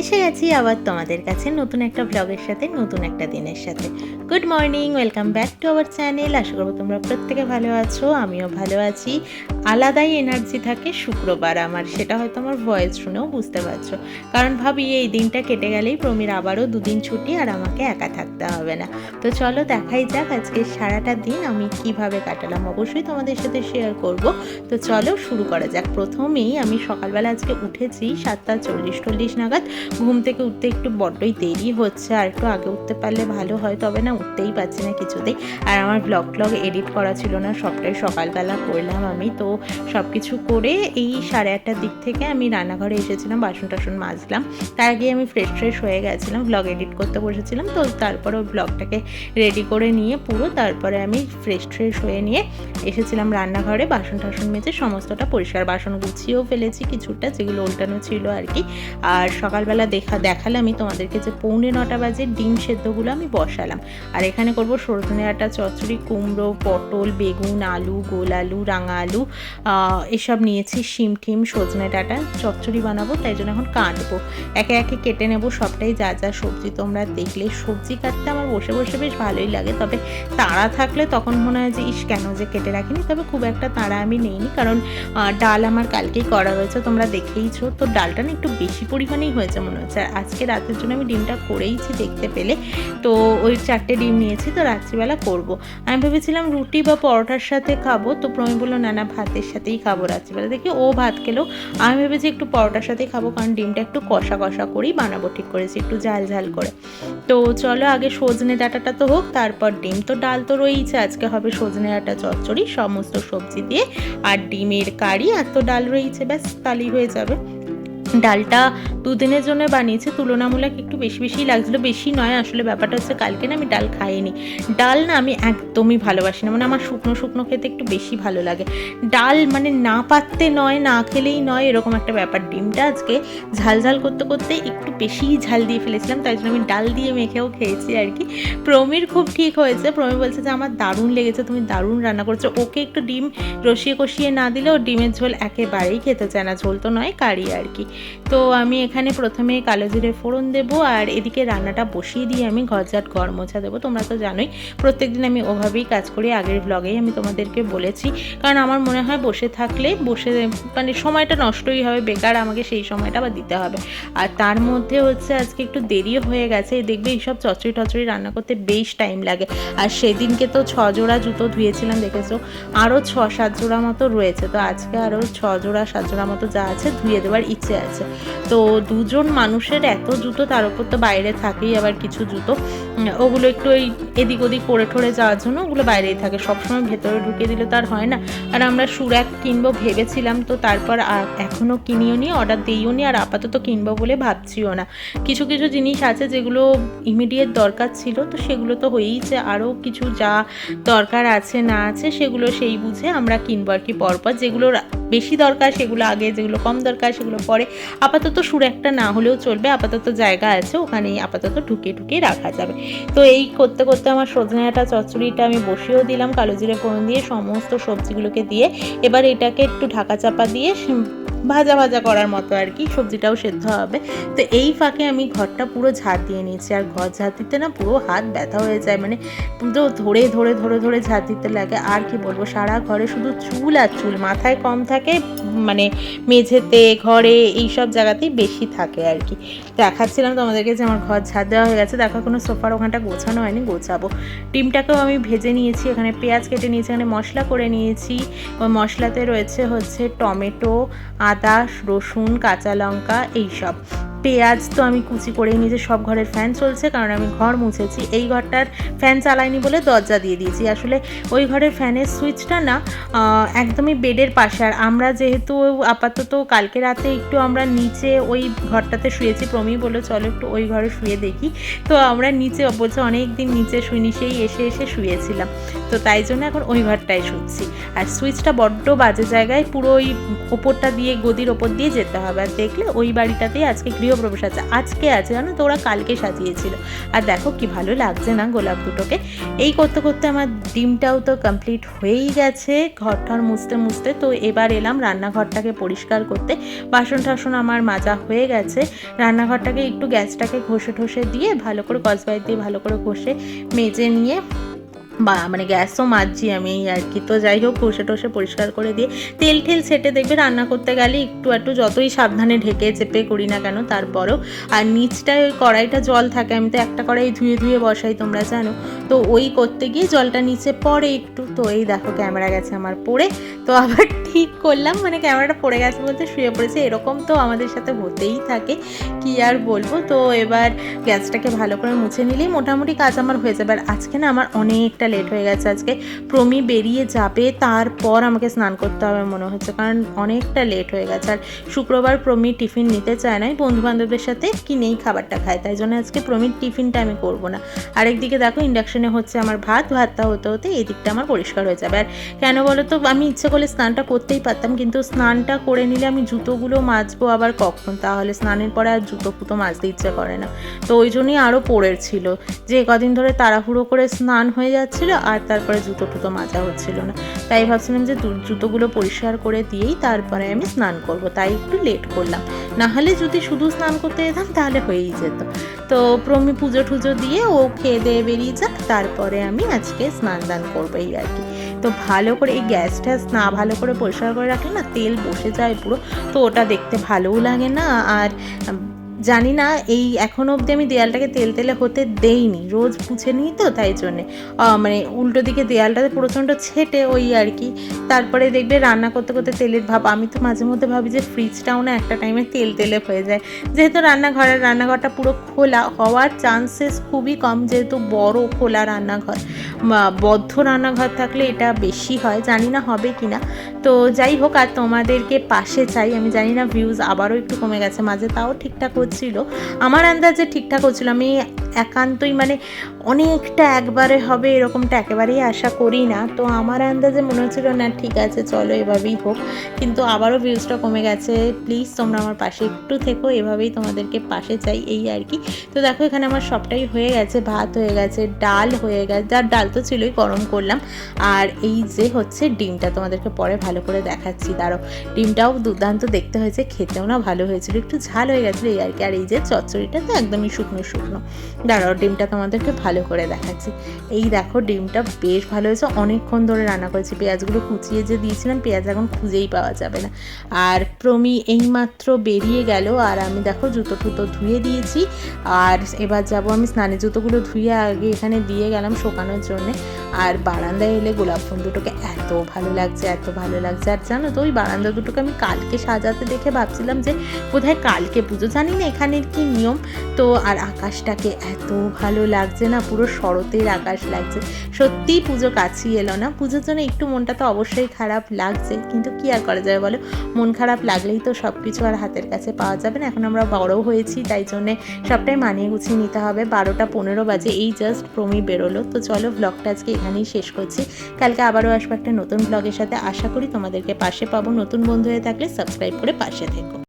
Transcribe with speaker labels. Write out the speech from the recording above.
Speaker 1: এসে গেছি আবার তোমাদের কাছে নতুন একটা ব্লগের সাথে, নতুন একটা দিনের সাথে। Good morning, welcome back to our channel. আশা করবো তোমরা প্রত্যেকে ভালো আছো, আমিও ভালো আছি। আলাদাই এনার্জি থাকে শুক্রবার আমার, সেটা হয়তো আমার ভয়েস শুনেও বুঝতে পারছো। কারণ ভাবি এই দিনটা কেটে গেলেই প্রমির আবারও দুদিন ছুটি, আর আমাকে একা থাকতে হবে না। তো চলো দেখাই যাক আজকে সারাটা দিন আমি কিভাবে কাটালাম, অবশ্যই তোমাদের সাথে শেয়ার করব। তো চলো শুরু করা যাক। প্রথমেই আমি সকালবেলা আজকে উঠেছি 7:40 নাগাদ। ঘুম থেকে উঠতে একটু বড্ডই দেরি হচ্ছে, আর একটু আগে উঠতে পারলে ভালো হয়, তবে না উঠতেই পারছি না কিছুতেই। আর আমার ব্লগ এডিট করা ছিল না, সবটাই সকালবেলা করলাম আমি। তো সব কিছু করে এই 8:30টার দিক থেকে আমি রান্নাঘরে এসেছিলাম, বাসন টাসন মাজলাম। তার আগে আমি ফ্রেশ হয়ে গেছিলাম, ব্লগ এডিট করতে বসেছিলাম। তো তারপরে ওই ব্লগটাকে রেডি করে নিয়ে পুরো তারপরে আমি ফ্রেশ হয়ে নিয়ে এসেছিলাম রান্নাঘরে। বাসন টাসন মেজে সমস্তটা পরিষ্কার, বাসন গুছিয়েও ফেলেছি কিছুটা, যেগুলো উল্টানো ছিল আর কি। আর সকালবেলা দেখালে আমি তোমাদেরকে যে 8:45 বাজে ডিম সেদ্ধগুলো আমি বসালাম। আর এখানে করব সজনে ডাঁটা চচ্চড়ি, কুমড়ো, পটল, বেগুন, আলু, গোল আলু, রাঙা আলু এসব নিয়েছি, শিম টিম, সজনে ডাঁটা চচ্চড়ি বানাবো, তাই জন্য এখন কাটবো, একে একে কেটে নেব সবটাই। যা যা সবজি তোমরা দেখলে, সবজি কাটতে আমার বসে বসে বেশ ভালোই লাগে, তবে তাড়া থাকলে তখন মনে হয় যে ইস কেন যে কেটে রাখিনি। তবে খুব একটা তাড়া আমি নেইনি, কারণ ডাল আমার কালকেই করা হয়েছে, তোমরা দেখেইছো। তো ডালটা না একটু বেশি পরিমাণেই হয়েছে মনে হচ্ছে। আর আজকে রাতের জন্য আমি ডিমটা করেইছি দেখতে পেলে। তো ওই 4টে ডিম নিয়েছি, তো রাত্রিবেলা করব। আমি ভেবেছিলাম রুটি বা পরোটার সাথে খাবো, তো প্রমি বললো না না ভাতের সাথেই খাবো রাত্রিবেলা। দেখি ও ভাত খেলো, আমি ভেবেছি একটু পরোটার সাথেই খাবো, কারণ ডিমটা একটু কষা করেই বানাবো ঠিক করেছি, একটু ঝাল করে। তো চলো আগে সজনে ডাঁটাটা তো হোক, তারপর ডিম। তো ডাল তো রয়েইছে, আজকে হবে সজনে ডাঁটা চচ্চড়ি সমস্ত সবজি দিয়ে, আর ডিমের কারি, আর তো ডাল রয়েছে, ব্যাস তাহলেই হয়ে যাবে। ডালটা দুদিনের জন্য বানিয়েছি, তুলনামূলক একটু বেশি লাগছিলো। বেশি নয়, আসলে ব্যাপারটা হচ্ছে কালকে না আমি ডাল খাইনি। ডাল না আমি একদমই ভালোবাসি না, মানে আমার শুকনো খেতে একটু বেশি ভালো লাগে। ডাল মানে না পাততে নয়, না খেলেই নয়, এরকম একটা ব্যাপার। ডিমটা আজকে ঝাল করতে একটু বেশি ঝাল দিয়ে ফেলেছিলাম, তাই জন্য আমি ডাল দিয়ে মেখেও খেয়েছি আর কি। প্রমির খুব ঠিক হয়েছে, প্রমি বলছে যে আমার দারুণ লেগেছে, তুমি দারুণ রান্না করছো। ওকে একটু ডিম কষিয়ে না দিলে ও ডিমের ঝোল একেবারেই খেতে চায় না, ঝোল তো নয় কারি আর কি। তো আমি এখানে প্রথমে কালো জিরে ফোড়ন দেবো, আর এদিকে রান্নাটা বসিয়ে দিয়ে আমি ঘর মোছা দেবো। তোমরা তো জানোই প্রত্যেকদিন আমি ওভাবেই কাজ করি, আগের ব্লগেই আমি তোমাদেরকে বলেছি। কারণ আমার মনে হয় বসে থাকলে মানে সময়টা নষ্টই হবে, বেকার আমাকে সেই সময়টা আবার দিতে হবে। আর তার মধ্যে হচ্ছে আজকে একটু দেরিও হয়ে গেছে, দেখবে এইসব চচ্চড়ি রান্না করতে বেশ টাইম লাগে। আর সেদিনকে তো 6 জোড়া জুতো ধুয়েছিলাম দেখেছো, আরও 6-7 জোড়া মতো রয়েছে। তো আজকে আরও 6 জোড়া 7 জোড়া মতো যা আছে ধুয়ে দেওয়ার ইচ্ছে আছে। তো দুজন মানুষের এত জুতো, তার উপর তো বাইরে থাকেই আবার কিছু জুতো, ওগুলো একটু ওই এদিক ওদিক করে ঠরে যাওয়ার জন্য ওগুলো বাইরেই থাকে, সবসময় ভেতরে ঢুকিয়ে দিলে তো আর হয় না। আর আমরা সুরাক কিনবো ভেবেছিলাম, তো তারপর এখনও কিনিও নি, অর্ডার দিইও নি, আর আপাতত কিনবো বলে ভাবছিও না। কিছু জিনিস আছে যেগুলো ইমিডিয়েট দরকার ছিল, তো সেগুলো তো হয়েইছে। আরও কিছু যা দরকার আছে না আছে সেগুলো সেই বুঝে আমরা কিনবো আর কি পরপর। যেগুলো বেশি দরকার সেগুলো আগে, যেগুলো কম দরকার সেগুলো পরে। আপাতত সুরাকটা না হলেও চলবে, আপাতত জায়গা আছে ওখানেই আপাতত ঢুকিয়ে রাখা যাবে। তো এই করতে আমার সজনে ডাঁটা চচ্চড়িটা আমি বসিয়েও দিলাম, কালো জিরে ফোড়ন দিয়ে সমস্ত সবজিগুলোকে দিয়ে। এবার এটাকে একটু ঢাকা চাপা দিয়ে ভাজা করার মতো আর কি, সবজিটাও সেদ্ধ হবে। তো এই ফাঁকে আমি ঘরটা পুরো ঝাড় দিয়ে নিয়েছি, আর ঘর ঝাড় দিতে না পুরো হাত ব্যথা হয়ে যায়, মানে পুরো ধরে ঝাড় দিতে লাগে। আর কি বলবো, সারা ঘরে শুধু চুল আর চুল, মাথায় কম থাকে, মানে মেঝেতে ঘরে এইসব জায়গাতেই বেশি থাকে আর কি। দেখাচ্ছিলাম তোমাদেরকে যে আমার ঘর ঝাড় দেওয়া হয়ে গেছে, দেখো কোনো সোফার ওখানটা গোছানো হয়নি, গোছাবো। ডিমটাকেও আমি ভেজে নিয়েছি, এখানে পেঁয়াজ কেটে নিয়েছি, এখানে মশলা করে নিয়েছি। ওই মশলাতে রয়েছে হচ্ছে টমেটো, আদা, রসুন, কাঁচা লঙ্কা, এইসব। পেঁয়াজ তো আমি কুচি করেই নিয়েছি। সব ঘরের ফ্যান চলছে, কারণ আমি ঘর মুছেছি। এই ঘরটার ফ্যান চালাইনি বলে দরজা দিয়ে দিয়েছি। আসলে ওই ঘরের ফ্যানের সুইচটা না একদমই বেডের পাশে, আর আমরা যেহেতু আপাতত কালকে রাতে একটু আমরা নিচে ওই ঘরটাতে শুয়েছি, প্রমি বলে চলো একটু ওই ঘরে শুয়ে দেখি। তো আমরা নিচে বলছে অনেক দিন নিচে শুইনি, সেই এসে শুয়েছিলাম, তো তাই জন্য এখন ওই ঘরটায় শুচ্ছি। আর সুইচটা বড্ড বাজে জায়গায়, পুরো ওই ওপরটা দিয়ে গদির ওপর দিয়ে যেতে হবে। আর দেখলে ওই বাড়িটাতেই আজকে গৃহ গৃহপ্রবেশ আছে, আজকে আছে জানো তো, ওরা কালকে সাজিয়েছিল। আর দেখো কি ভালো লাগছে না গোলাপ দুটোকে। এই করতে করতে আমার ডিমটাও তো কমপ্লিট হয়েই গেছে ঘরটার মুছতে মুছতে। তো এবার এলাম রান্নাঘরটাকে পরিষ্কার করতে। বাসন টাসন আমার মাজা হয়ে গেছে। রান্নাঘরটাকে একটু গ্যাসটাকে ঘষে ঠষে দিয়ে ভালো করে কসবাই দিয়ে ভালো করে ঘষে মেজে নিয়ে মানে গ্যাসও মাজছি আমি আর কি। তো যাই হোক ঘষে টষে পরিষ্কার করে দিয়ে তেল ঠেল ছেটে দেখবে রান্না করতে গেলে একটু যতই সাবধানে ঢেকে চেপে করি না কেন তারপরেও। আর নিচটায় ওই কড়াইটা জল থাকে, আমি তো একটা কড়াই ধুয়ে বসাই তোমরা জানো। তো ওই করতে গিয়ে জলটা নিচে পড়ে একটু। তো এই দেখো ক্যামেরা গেছে আমার পড়ে, তো আবার ঠিক করলাম, মানে ক্যামেরাটা পড়ে গেছে বলতে শুয়ে পড়েছে। এরকম তো আমাদের সাথে হতেই থাকে, কি আর বলবো। তো এবার গ্যাসটাকে ভালো করে মুছে নিলেই মোটামুটি কাজ আমার হয়ে যাবে। আর আজকে না আমার অনেকটা লেট হয়ে গেছে। আজকে প্রমি বেরিয়ে যাবে, তারপর আমাকে স্নান করতে হবে মনে হচ্ছে, কারণ অনেকটা লেট হয়ে গেছে। আর শুক্রবার প্রমি টিফিন নিতে চায় না, বন্ধু বান্ধবদের সাথে কিনেই খাবারটা খায়, তাই জন্য আজকে প্রমির টিফিনটা আমি করবো না। আরেকদিকে দেখো ইন্ডাকশনে হচ্ছে আমার ভাতটা হতে হতে এই দিকটা আমার পরিষ্কার হয়ে যাবে। আর কেন বলো তো, আমি ইচ্ছে করলে স্নানটা করতেই পারতাম, কিন্তু স্নানটা করে নিলে আমি জুতোগুলো মাজবো আবার কখন, তাহলে স্নানের পরে আর জুতো ফুতো মাজতে ইচ্ছে করে না। তো ওই জন্যই আরও পড়েছিল যে কদিন ধরে তাড়াহুড়ো করে স্নান হয়ে যাচ্ছিল আর তারপরে জুতো টুতো মাজা হচ্ছিল না। তাই ভাবছিলাম যে জুতোগুলো পরিষ্কার করে দিয়েই তারপরে আমি স্নান করব, তাই একটু লেট করলাম। নাহলে যদি শুধু স্নান করতে যেতাম তাহলে হয়েই যেত। তো প্রমি পুজো টুজো দিয়ে ও খেয়ে দিয়ে বেরিয়ে যাক, তারপরে আমি আজকে স্নান দান করবো এই আর কি। তো ভালো করে এই গ্যাসটা না ভালো করে পরিষ্কার করে রাখলে না তেল বসে যায় পুরো, তো ওটা দেখতে ভালোও লাগে না। আর জানি না এই এখনও অবধি আমি দেয়ালটাকে তেলে হতে দেইনি, রোজ মুছে নিই তো তাই জন্যে মানে উল্টো দিকে দেয়ালটাতে প্রচণ্ড ছেটে ওই আর কি। তারপরে দেখবে রান্না করতে করতে তেলের ভাব, আমি তো মাঝে মধ্যে ভাবি যে ফ্রিজটাও না একটা টাইমে তেলে হয়ে যায়, যেহেতু রান্নাঘরটা পুরো খোলা হওয়ার চান্সেস খুবই কম, যেহেতু বড় খোলা রান্নাঘর। বদ্ধ রান্নাঘর থাকলে এটা বেশি হয়, জানি না হবে কি না। তো যাই হোক, আর তোমাদেরকে পাশে চাই। আমি জানি না ভিউজ আবারও একটু কমে গেছে মাঝে, তাও ঠিকঠাক হচ্ছিল, আমার আন্দাজে ঠিকঠাক হচ্ছিল। আমি একান্তই মানে অনেকটা একবারে হবে এরকমটা একেবারেই আশা করি না। তো আমার আন্দাজে মনে হচ্ছিল না ঠিক আছে চলো এভাবেই হোক, কিন্তু আবারও ভিউজটা কমে গেছে। প্লিজ তোমরা আমার পাশে একটু থেকো, এভাবেই তোমাদেরকে পাশে চাই এই আর কি। তো দেখো এখানে আমার সবটাই হয়ে গেছে, ভাত হয়ে গেছে, ডাল হয়ে গেছে, আর ডাল তো ছিলই গরম করলাম। আর এই যে হচ্ছে ডিমটা, তোমাদেরকে পরে ভালো করে দেখাচ্ছি, দাঁড়ো। ডিমটাও দুর্দান্ত দেখতে হয়েছে, খেতেও না ভালো হয়েছিল, একটু ঝাল হয়ে গেছিলো এই আর কি। আর এই যে চচ্চড়িটা তো একদমই শুকনো, দাঁড়াও ডিমটা তোমাদেরকে ভালো করে দেখাচ্ছি। এই দেখো ডিমটা বেশ ভালো হয়েছে, অনেকক্ষণ ধরে রান্না করেছি। পেঁয়াজগুলো কুচিয়ে যে দিয়েছিলাম, পেঁয়াজ এখন খুঁজেই পাওয়া যাবে না। আর প্রমি এইমাত্র বেরিয়ে গেল, আর আমি দেখো জুতো টুতো ধুয়ে দিয়েছি। আর এবার যাব আমি স্নানের জুতোগুলো ধুয়ে আগে এখানে দিয়ে গেলাম শোকানোর জন্যে। আর বারান্দায় এলে গোলাপ ফুল দুটোকে এত ভালো লাগছে। আর জানো তো ওই বারান্দা দুটোকে আমি কালকে সাজাতে দেখে ভাবছিলাম যে বোধহয় কালকে পুজো, জানি না এখানের কি নিয়ম। তো আর আকাশটাকে এত ভালো লাগছে না, পুরো শরতের আকাশ লাগছে। সত্যিই পুজো কাছেই এলো না, পুজোর জন্য একটু মনটা তো অবশ্যই খারাপ লাগছে, কিন্তু কি আর করা যাবে বলো, মন খারাপ লাগলেই তো সব কিছু আর হাতের কাছে পাওয়া যাবে না। এখন আমরা বড়ও হয়েছি, তাই জন্যে সবটাই মানিয়ে গুছিয়ে নিতে হবে। 12:15 বাজে, এই জাস্ট প্রমি বেরোলো। তো চলো ব্লগটা আজকে এখানেই শেষ করছি, কালকে আবারও আসবো একটা নতুন ব্লগের সাথে। আশা করি তোমাদেরকে পাশে পাবো। নতুন বন্ধু হয়ে থাকলে সাবস্ক্রাইব করে পাশে থেকো।